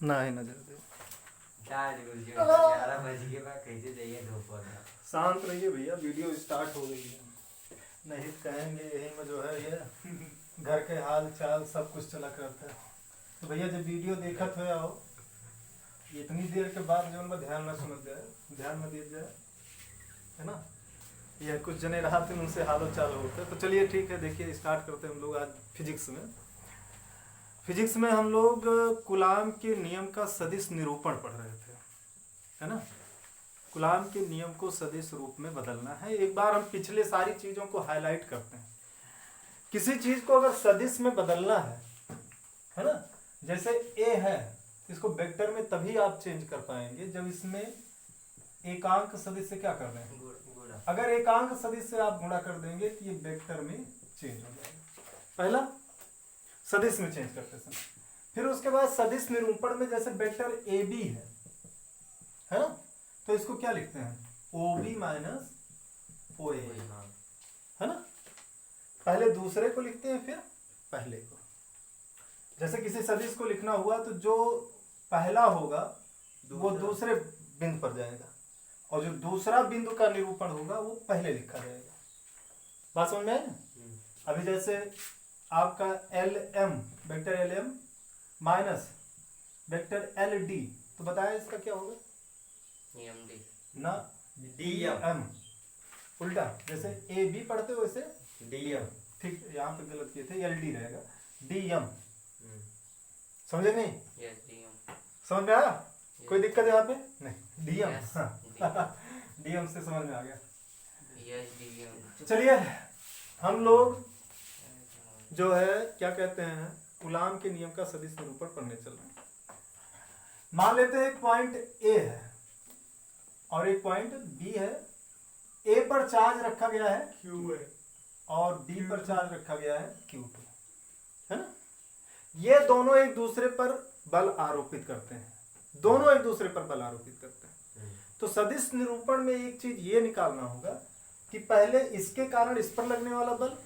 ना ही नजर दे। शांत रहिए भैया, वीडियो स्टार्ट हो गई है। नहीं कहेंगे यही में जो है ये घर के हाल चाल सब कुछ चला करता है। तो भैया जब वीडियो देखत हो आओ इतनी देर के बाद जो मैं ध्यान में सुन जाए, ध्यान में दिया जाए, है ना। यह कुछ जने रहा थे उनसे हालो चाल होते। तो चलिए ठीक है, देखिए स्टार्ट करते हैं हम लोग आज फिजिक्स में। फिजिक्स में हम लोग कूलाम के नियम का सदिश निरूपण पढ़ रहे थे, है ना। कूलाम के नियम को सदिश रूप में बदलना है। एक बार हम पिछले सारी चीजों को हाईलाइट करते हैं। किसी चीज को अगर सदिश में बदलना है ना, जैसे ए है, इसको वेक्टर में तभी आप चेंज कर पाएंगे जब इसमें एकांक सदिश से क्या कर दें, अगर एकांक सदिश से आप गुणा कर देंगे तो ये वेक्टर में चेंज हो जाएगा। पहला सदिश में चेंज करते समय। फिर उसके बाद सदिश निरूपण में जैसे वेक्टर ए बी है ना, तो इसको क्या लिखते हैं, ओ बी माइनस ओ ए, है ना। पहले दूसरे को लिखते हैं फिर पहले को। जैसे किसी सदिश को लिखना हुआ तो जो पहला होगा वो दूसरे बिंदु पर जाएगा और जो दूसरा बिंदु का निरूपण होगा वो पहले लिखा जाएगा। बात समझ में आई ना। अभी जैसे आपका L M, vector L M minus vector L D, तो बताया इसका क्या होगा, ना डी एम, उल्टा जैसे ए बी पढ़ते हो वैसे डी एम, ठीक यहाँ पे गलत किए थे, एल डी रहेगा, डी एम। समझे नहीं, समझ में आया, कोई दिक्कत यहाँ पे नहीं, डी एम, डी एम से समझ में आ गया। चलिए हम लोग जो है क्या कहते हैं, कूलाम के नियम का सदिश निरूपण पढ़ने चल रहे हैं। मान लेते हैं एक पॉइंट ए है और एक पॉइंट बी है। ए पर चार्ज रखा गया है क्यू है और बी पर चार्ज रखा गया है क्यू टू, है ना। ये दोनों एक दूसरे पर बल आरोपित करते हैं, दोनों एक दूसरे पर बल आरोपित करते हैं। तो सदिश निरूपण में एक चीज ये निकालना होगा कि पहले इसके कारण इस पर लगने वाला बल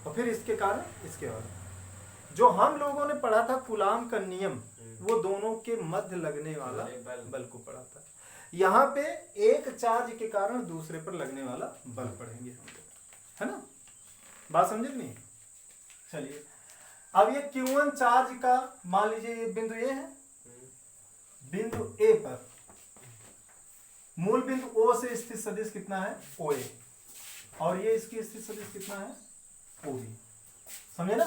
और फिर इसके कारण इसके वाला। जो हम लोगों ने पढ़ा था कूलाम का नियम, वो दोनों के मध्य लगने वाला बल को पढ़ा था। यहाँ पे एक चार्ज के कारण दूसरे पर लगने वाला बल पढ़ेंगे हम लोग, है ना। बात समझे नहीं। चलिए अब ये Q1 चार्ज का मान लीजिए ये बिंदु ए है, बिंदु ए पर मूल बिंदु O से स्थित सदिश कितना है, OA, और ये इसकी स्थित सदिश कितना है, OB। समझे ना।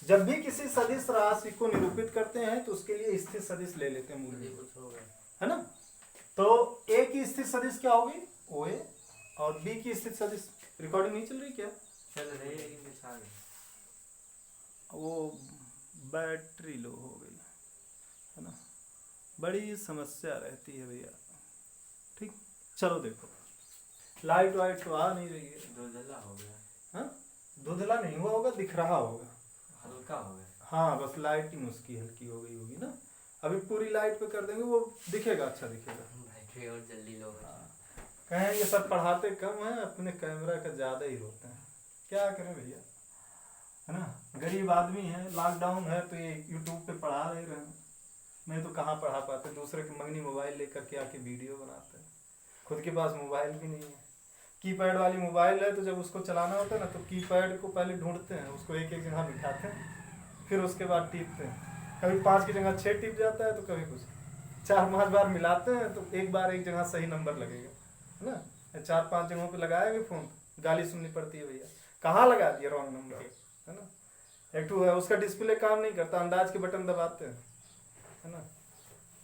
जब भी किसी सदिश राशि को निरूपित करते हैं तो उसके लिए स्थित सदिश ले लेते हैं मूल बिंदु, है ना। तो A की स्थित सदिश क्या होगी, OA, और B की स्थित सदिश, रिकॉर्डिंग नहीं चल रही क्या, चल रही है लेकिन वो बैटरी लो हो गई है ना, बड़ी समस्या रहती है भैया। ठीक, चलो देखो लाइट वाइट तो आ नहीं रही है, धुंधला हो गया। हाँ धुंधला नहीं हुआ होगा, दिख रहा होगा, हल्का हो गया। हाँ बस लाइटिंग उसकी हल्की हो गई होगी ना। अभी पूरी लाइट पे कर देंगे वो दिखेगा, अच्छा दिखेगा। बैटरी और जल्दी लो। कहेंगे सर पढ़ाते कम है, अपने कैमरा का ज्यादा ही होता है, क्या करें भैया, है ना। गरीब आदमी है, लॉकडाउन है तो ये यूट्यूब पे पढ़ा रहे हैं, नहीं तो कहाँ पढ़ा पाते, दूसरे के मंगनी मोबाइल लेकर के आके वीडियो बनाते हैं। खुद के पास मोबाइल भी नहीं है, कीपैड वाली मोबाइल है, तो जब उसको चलाना होता है ना तो कीपैड को पहले ढूंढते हैं, उसको एक एक जगह बिठाते हैं, फिर उसके बाद टीपते हैं। कभी 5 की जगह 6 टिप जाता है, तो कभी कुछ 4-5 बार मिलाते हैं तो एक बार एक जगह सही नंबर लगेगा, है ना। 4-5 जगहों पे लगाएंगे फोन, गाली सुननी पड़ती है, भैया कहाँ लगा दिया रॉन्ग नंबर, है ना। एक टू है उसका डिस्प्ले काम नहीं करता, अंदाज के बटन दबाते हैं, है ना।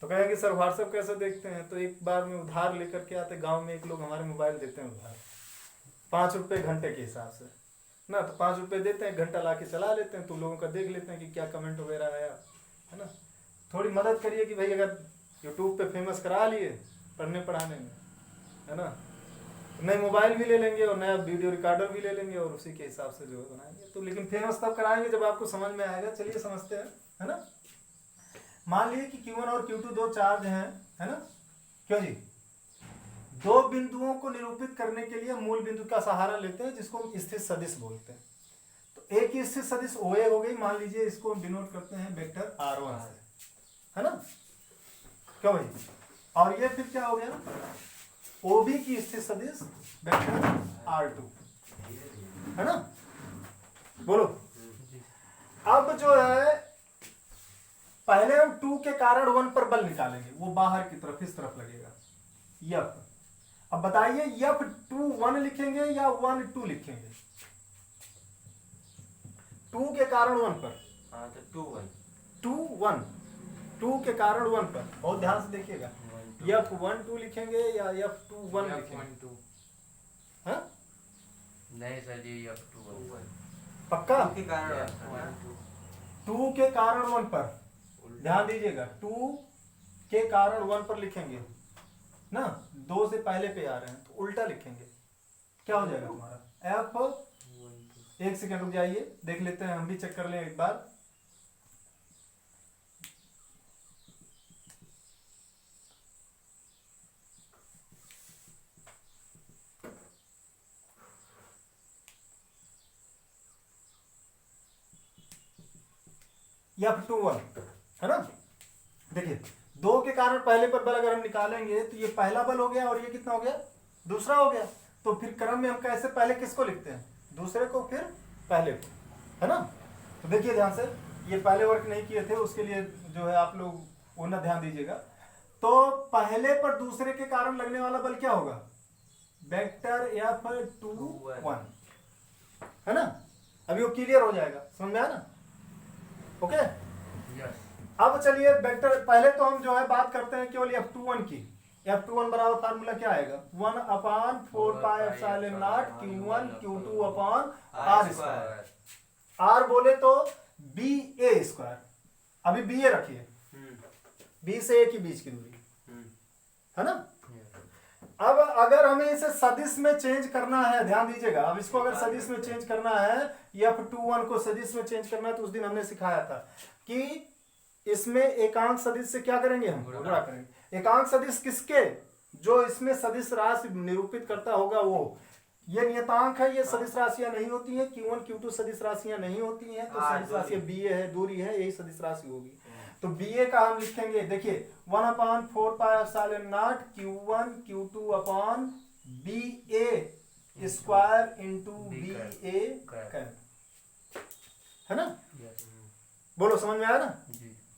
तो कहेंगे सर व्हाट्सएप कैसे देखते हैं, तो एक बार में उधार लेकर के आते, गांव में एक लोग हमारे मोबाइल देते हैं उधार 5 रुपये घंटे के हिसाब से ना, तो 5 रुपये देते हैं, घंटा ला के चला लेते हैं, तो लोगों का देख लेते हैं कि क्या कमेंट वगैरह आया, है ना। थोड़ी मदद करिए कि भाई अगर यूट्यूब पे फेमस करा लिए पढ़ने पढ़ाने में, है ना, नए मोबाइल भी ले लेंगे और नया वीडियो रिकॉर्डर भी ले लेंगे और उसी के हिसाब से जो है बनाएंगे। तो लेकिन फेमस तब कराएंगे जब आपको समझ में आएगा। चलिए समझते हैं, है ना। मान लीजिए कि Q1 और Q2 दो चार्ज हैं, है ना, क्यों जी, दो बिंदुओं को निरूपित करने के लिए मूल बिंदु का सहारा लेते हैं जिसको हम स्थित सदिश बोलते हैं। तो एक स्थित सदिश OA हो गई, मान लीजिए इसको डिनोट करते हैं वेक्टर R1 से, है ना। क्यों भाई? और ये फिर क्या हो गया, OB की स्थिर सदिश वेक्टर R2, है ना? बोलो। अब जो है पहले हम 2 के कारण 1 पर बल निकालेंगे, वो बाहर की तरफ इस तरफ लगेगा F। अब बताइए F2 1 लिखेंगे या 1 2 लिखेंगे? 2 के कारण 1 पर, हाँ तो 2 1 2 1, 2 के कारण 1 पर बहुत ध्यान से देखिएगा, F1 2 लिखेंगे या F2 1 लिखेंगे? हाँ? नहीं सर जी अब 2 1 पक्का? के कारण 2 के कारण 1 पर ध्यान दीजिएगा, 2 के कारण 1 पर लिखेंगे ना, 2 से पहले पे आ रहे हैं तो उल्टा लिखेंगे, क्या हो जाएगा तुम्हारा? F, एक सेकंड रुक जाइए, देख लेते हैं, हम भी चेक कर लें एक बार। F2 1 है ना? देखिए 2 के कारण पहले पर बल अगर हम निकालेंगे तो ये पहला बल हो गया और ये कितना हो गया? दूसरा हो गया। तो फिर क्रम में हम कैसे पहले किसको लिखते हैं? दूसरे को फिर पहले को, है ना? तो देखिए ध्यान से, ये पहले वर्क नहीं किए थे, उसके लिए जो है आप लोग वो ना ध्यान दीजिएगा। तो पहले पर दूसरे के कारण लगने वाला बल क्या होगा? वेक्टर F2 1, है ना? अभी वो क्लियर हो जाएगा, समझ में आया ना? Okay yes. अब चलिए वेक्टर, पहले तो हम जो है बात करते हैं केवल F21 की। F21 बराबर फार्मूला क्या आएगा? 1/4πε0 Q1 Q2 upon R square. R बोले तो BA स्क्वायर, अभी BA रखिए, B से A की बीच की दूरी, है ना? अब अगर हमें इसे सदिश में चेंज करना है, ध्यान दीजिएगा, अब इसको अगर सदिश में चेंज करना है, F21 को सदिश में चेंज करना है, तो उस दिन हमने सिखाया था कि इसमें एकांक सदिश से क्या करेंगे? हम गुणा करेंगे। एकांक सदिश किसके? जो इसमें सदिश राशि निरूपित करता होगा वो। ये नियतांक है, ये सदिश राशियां नहीं होती हैं, Q1 Q2 सदिश राशियां नहीं होती हैं, तो सदिश राशि BA है, दूरी है, यही सदिश राशि होगी। तो BA का हम लिखेंगे, देखिए 1/4πε0 Q1 Q2 upon BA square into BA cap, है ना? बोलो, समझ में आया ना?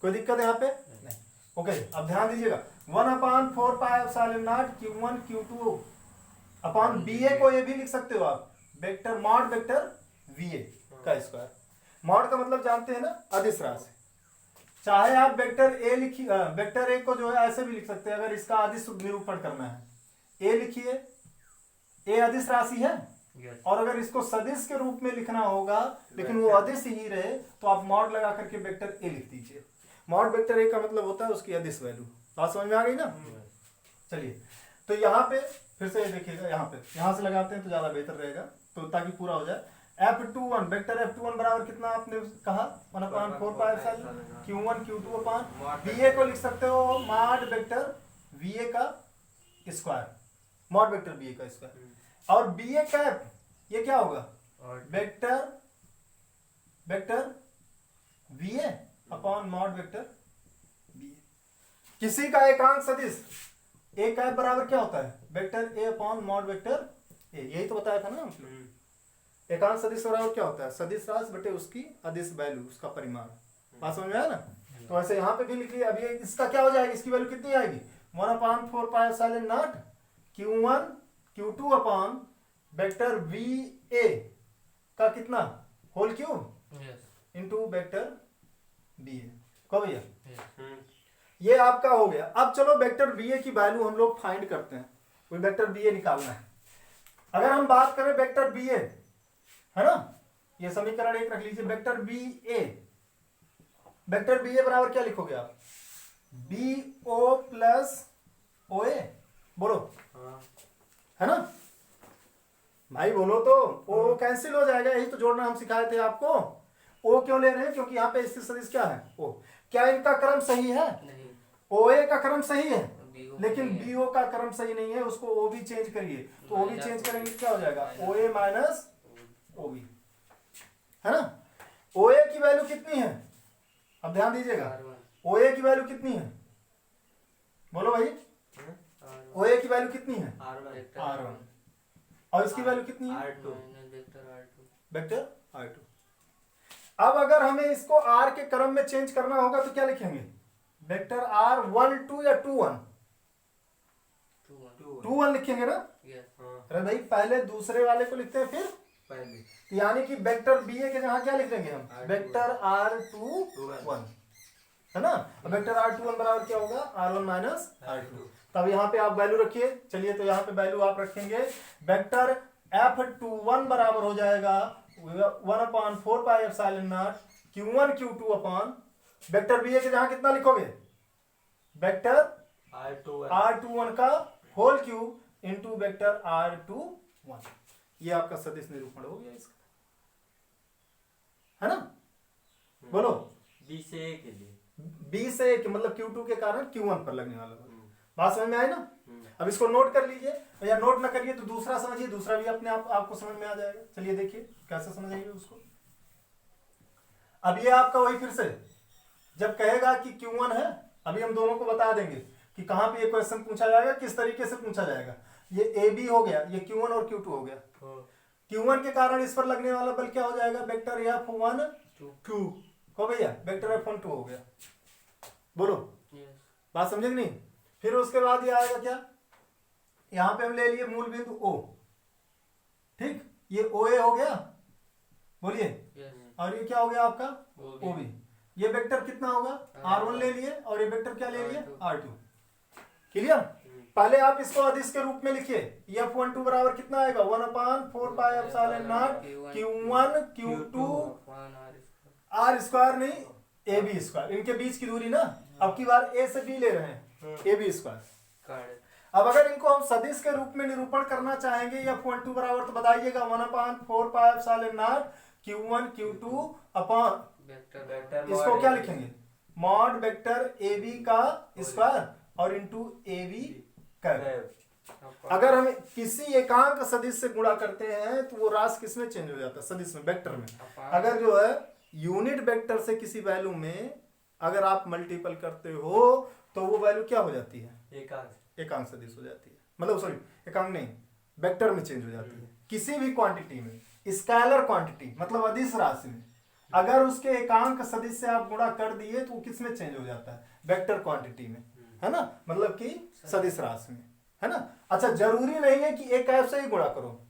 कोई दिक्कत है यहाँ पे? नहीं। ओके, अब ध्यान दीजिएगा, 1/4πε0 Q1 Q2 अपॉन BA को ये भी लिख सकते हो आप, वेक्टर मॉड वेक्टर VA का स्क्वायर। मॉड का मतलब जानते हैं ना? अदिश राशि। चाहे आप वेक्टर A लिखिए, वेक्टर A को जो है ऐसे भी लिख सकते हैं, अगर इसका अदिश निरूपण करना है, A लिखिए, A अदिश राशि है, और अगर इसको सदिश के रूप में लिखना होगा लेकिन वो अदिश ही रहे, तो आप मॉड लगा करके वेक्टर A लिख दीजिए। मॉड वेक्टर A का मतलब होता है उसकी अदिश वैल्यू। बात समझ में आ गई ना? चलिए, तो यहाँ पे फिर से देखिएगा, यहाँ से लगाते हैं तो ज्यादा बेहतर रहेगा, तो ताकि पूरा हो जाए। F21 वेक्टर F21 बराबर कितना आपने कहा? 1/4πε Q1 Q2 अपॉन BA को लिख सकते हो मॉड वेक्टर VA का स्क्वायर, मॉड वेक्टर BA का स्क्वायर। और BA कैप ये क्या होगा? Vector VA upon mod vector BA। किसी का एकांक सदिश A कैप बराबर क्या होता है? Vector A upon mod vector A, यही तो बताया था ना हमने। एकांक सदिश बराबर क्या होता है? सदिश राशि बटे उसकी अदिश वैल्यू, उसका परिमाण। बात समझ में आया ना? तो ऐसे यहाँ पे भी लिख लिया। अब ये इसका क्या हो जाएगी? इसकी वैल्यू कितनी आएगी? 1/4πε0 Q1 Q2 upon vector VA का कितना? Whole cube into vector BA को भैया। ये आपका हो गया। अब चलो वेक्टर BA की वैल्यू हम लोग फाइंड करते हैं, कोई वेक्टर BA निकालना है। अगर हम बात करें वेक्टर BA, है ना, ये समीकरण 1 रख लीजिए। वेक्टर BA बराबर क्या लिखोगे आप? BO प्लस OA, बोलो, है ना भाई? बोलो तो। O कैंसिल हो जाएगा, यही तो जोड़ना हम सिखाए थे आपको। O क्यों ले रहे हैं? क्योंकि यहाँ पे स्थिर सदिश क्या है? O। क्या इनका क्रम सही है? नहीं। OA का क्रम सही है, लेकिन BO का क्रम सही नहीं है, उसको OB चेंज करिए, तो OB चेंज करेंगे क्या हो जाएगा? OA माइनस OB, है ना? OA की वैल्यू कितनी है? अब ध्यान दीजिएगा, OA की वैल्यू कितनी है? बोलो भाई, ओ ए की वैल्यू कितनी है वेक्टर R1 और इसकी वैल्यू कितनी है R2 वेक्टर R2। अब अगर हमें इसको R के क्रम में चेंज करना होगा तो क्या लिखेंगे, वेक्टर R1 2 या 2 1 2 1 लिखेंगे ना। अरे भाई पहले दूसरे वाले को लिखते हैं फिर पहले, यानी कि वेक्टर बी ए के जहां क्या लिख देंगे हम, वेक्टर R2 1 है ना। अब वेक्टर R2 1 बराबर क्या होगा, R1 माइनस R2। तब यहाँ पे आप वैल्यू रखिए। चलिए तो यहाँ पे वैल्यू आप रखेंगे, वेक्टर F21 बराबर हो जाएगा 1/4 pi epsilon not Q1 Q2 upon vector B A के जहां कितना लिखोगे, वेक्टर R21 का whole cube into vector R21। ये आपका सदिश निरूपण हो गया इसका, है ना। बोलो, बी से ए के लिए, बी से एक मतलब Q2 के कारण Q1 पर लगने वाला बात समझ में आई ना। अब इसको नोट कर लीजिए, या नोट ना करिए तो दूसरा समझिए, दूसरा भी अपने आप आपको समझ में आ जाएगा। चलिए देखिए कैसे समझाइए उसको। अब ये आपका वही फिर से जब कहेगा कि Q1 है, अभी हम दोनों को बता देंगे कि कहां पे ये क्वेश्चन पूछा जाएगा, किस तरीके से पूछा जाएगा। ये ए बी हो गया, ये Q1 और Q2 हो गया। Q1 के कारण इस पर लगने वाला बल क्या हो जाएगा, वेक्टर F1 2 हो भैया, वेक्टर F1 2 हो गया। बोलो, बात समझे कि नहीं। फिर उसके बाद ये आएगा क्या, यहां पे हम ले लिए मूल बिंदु O, ठीक, ये OA हो गया, बोलिए। और ये क्या हो गया आपका OB। ये वेक्टर कितना होगा, R1 ले लिए और ये वेक्टर क्या ले लिए R2। क्लियर। पहले आप इसको अदिश के रूप में लिखिए, F12 बराबर कितना आएगा 1/4 pi epsilon not Q1 Q2 R square नहीं AB स्क्वायर, इनके बीच की दूरी ना, अब की बार A से B ले रहे हैं AB स्क्वायर। अब अगर इनको हम सदिश के रूप में निरूपण करना चाहेंगे F12 बराबर, तो बताइएगा 1/4 pi epsilon not Q1 Q2 upon, इसको क्या लिखेंगे, मॉड वेक्टर AB का स्क्वायर और इंटू AB कैप। अगर हम किसी एकांक सदिश से गुणा करते हैं तो वो राशि किसमें चेंज हो जाता है, सदिश में, वेक्टर में। अगर जो है यूनिट वेक्टर से किसी वैल्यू में अगर आप मल्टीपल करते हो तो वो वैल्यू क्या हो जाती है, एकांक सदिश हो जाती है। मतलब सॉरी, एकांक नहीं, वेक्टर में चेंज हो जाती है। किसी भी क्वांटिटी में, स्केलर क्वांटिटी मतलब अदिश राशि में, अगर उसके एकांक सदिश से आप गुणा कर दिए तो वो किस में चेंज हो जाता है, वेक्टर क्वांटिटी में, है ना, मतलब कि सदिश राशि में, है ना। अच्छा, जरूरी नहीं है कि एक कैप से ही गुणा करो,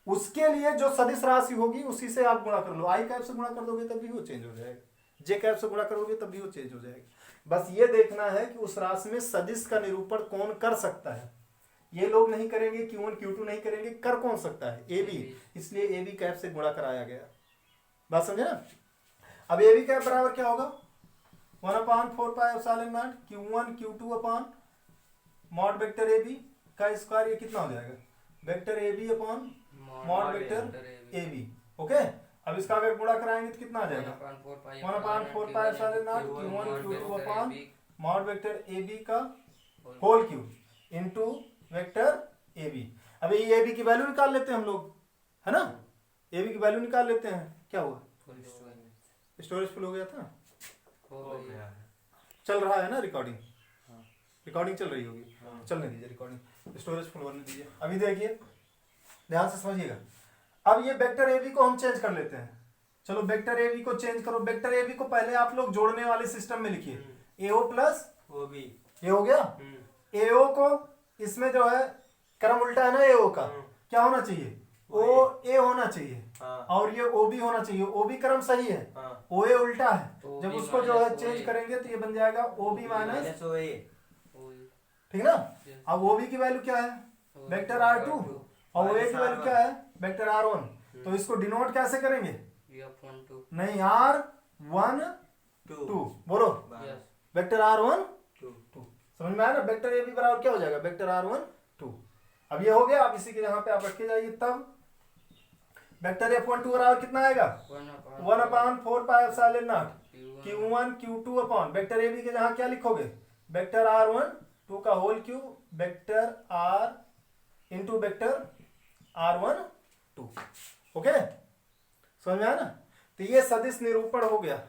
उसके लिए जो सदिश राशि होगी उसी से आप गुणा कर लो। आई कैप से गुणा कर दोगे तब भी वो चेंज हो जाएगा, जे कैप से गुणा करोगे तब भी वो चेंज हो जाएगा। बस ये देखना है कि उस राशि में सदिश का निरूपण कौन कर सकता है। ये लोग नहीं करेंगे, Q1 Q2 नहीं करेंगे, कर कौन सकता है, AB, इसलिए AB कैप से गुणा कराया गया। बात समझे ना। अब AB कैप बराबर क्या होगा 1/4 pi epsilon not Q1 Q2 upon mod vector AB का स्क्वायर, ये कितना हो जाएगा, vector AB upon mod vector AB। Okay, अब इसका अगर गुणा कराएंगे तो कितना आ जाएगा 1/4 pi epsilon not Q1 Q2 upon mod vector AB का whole cube into vector AB। अब ये AB की वैल्यू निकाल लेते हैं हम लोग, है ना, AB की वैल्यू निकाल लेते हैं। क्या हुआ, स्टोरेज फुल हो गया था, चल रहा है ना रिकॉर्डिंग, रिकॉर्डिंग चल रही होगी, चलने दीजिए रिकॉर्डिंग, स्टोरेज फुल होने दीजिए। अभी देखिए ध्यान से समझिएगा। अब ये वेक्टर AB को हम चेंज कर लेते हैं। चलो वेक्टर AB को चेंज करो। वेक्टर AB को पहले आप लोग जोड़ने वाले सिस्टम में लिखिए, AO प्लस OB, ये हो गया। AO को इसमें जो है क्रम उल्टा है ना, AO का क्या होना चाहिए, OA होना चाहिए, और ये OB होना चाहिए। OB क्रम सही है, OA उल्टा है। जब उसको जो है चेंज करेंगे तो ये बन जाएगा OB माइनस OA, ठीक ना। अब OB की वैल्यू क्या है, वेक्टर R2, और OA की वैल्यू क्या है, वेक्टर R1। तो इसको डिनोट कैसे करेंगे, नहीं R1 2, बोलो वेक्टर R1 2, समझ में आया ना। वेक्टर AB बराबर क्या हो जाएगा, वेक्टर R1 2। अब ये हो गया, आप इसी के यहाँ पे आप रखे जाइए। तब वेक्टर F12 बराबर कितना आएगा 1/4 pi epsilon not Q1 Q2 upon vector AB के जहाँ क्या लिखोगे, वेक्टर R1 2 का whole cube vector R into vector R1 2। Okay, समझ में आया ना। तो ये सदिश निरूपण हो गया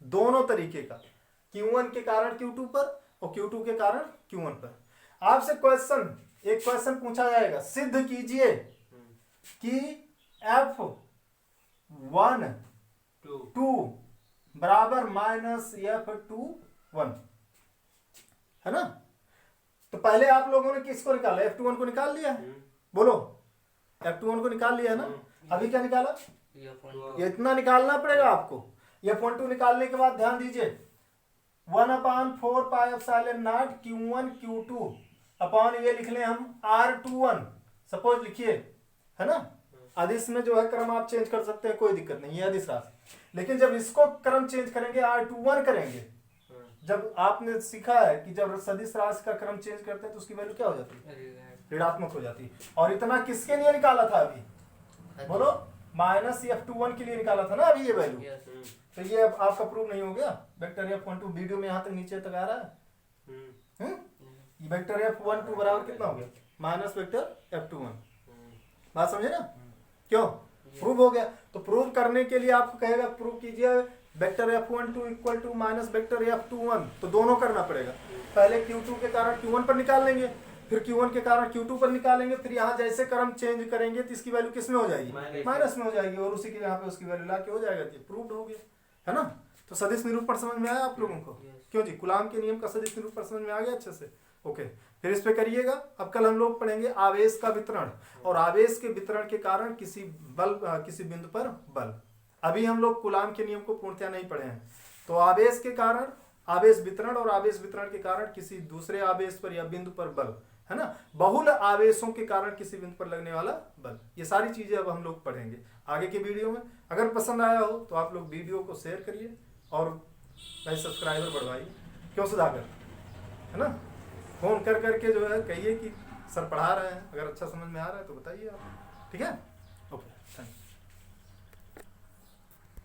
दोनों तरीके का, Q1 के कारण Q2 पर और Q2 के कारण Q1 पर। आपसे एक क्वेश्चन पूछा जाएगा, सिद्ध कीजिए कि F1 2 बराबर माइनस F2 1, है ना। तो पहले आप लोगों ने किसको निकाला, F21 को निकाल लिया है, बोलो F21 को निकाल लिया है ना। अभी क्या निकाला, ये इतना निकालना पड़ेगा आपको। F12 निकालने के बाद ध्यान दीजिए 1/4 pi epsilon not Q1 Q2 upon ये लिख लें हम R21, सपोज लिखिए, है ना। अदिश में जो है क्रम आप चेंज कर सकते हैं, कोई दिक्कत नहीं है अदिश राशि। लेकिन जब इसको क्रम चेंज करेंगे R21 करेंगे, जब आपने सीखा है कि जब सदिश राशि का क्रम चेंज करते हैं तो उसकी वैल्यू क्या हो जाती है, ऋणात्मक हो जाती है। और इतना किसके लिए निकाला था अभी, बोलो माइनस F21 के लिए निकाला था ना अभी ये वैल्यू। तो ये अब आपका प्रूव नहीं हो गया। वेक्टर F12 वीडियो में यहाँ तक नीचे तक आ रहा है। वेक्टर F12 बराबर कितना हो गया, माइनस वेक्टर F21। बात समझे ना, क्यों प्रूव हो गया। तो प्रूव करने के लिए आपको कहेगा प्रूव कीजिए vector F12 equal to minus vector F21, तो दोनों करना पड़ेगा। पहले Q2 के कारण Q1 पर निकाल लेंगे, फिर Q1 के कारण Q2 पर निकालेंगे, फिर यहाँ जैसे क्रम चेंज करेंगे तो इसकी वैल्यू किस में हो जाएगी, माइनस में हो जाएगी, और उसी के यहाँ पे उसकी वैल्यू लाके हो जाएगा, प्रूव्ड हो गया, है ना। तो सदिश निरूपण समझ में आया आप लोगों को, क्यों जी, कूलाम के नियम का सदिश निरूपण समझ में आ गया अच्छे से। ओके, फिर इस पे करिएगा। अब कल हम लोग पढ़ेंगे आवेश का वितरण, और आवेश के वितरण के कारण किसी बिंदु पर बल। अभी हम लोग कूलाम के नियम को पूर्णतया नहीं पढ़े हैं। तो आवेश के कारण आवेश वितरण, और आवेश वितरण के कारण किसी दूसरे आवेश पर या बिंदु पर बल, है ना। बहुल आवेशों के कारण किसी बिंदु पर लगने वाला बल, ये सारी चीजें अब हम लोग पढ़ेंगे आगे के वीडियो में। अगर पसंद आया हो तो आप लोग वीडियो को शेयर करिए और भाई सब्सक्राइबर बढ़वाइए, क्यों सुधाकर, है ना। फोन कर करके जो है कहिए कि सर पढ़ा रहे हैं, अगर अच्छा समझ में आ रहा है तो बताइए आप, ठीक है।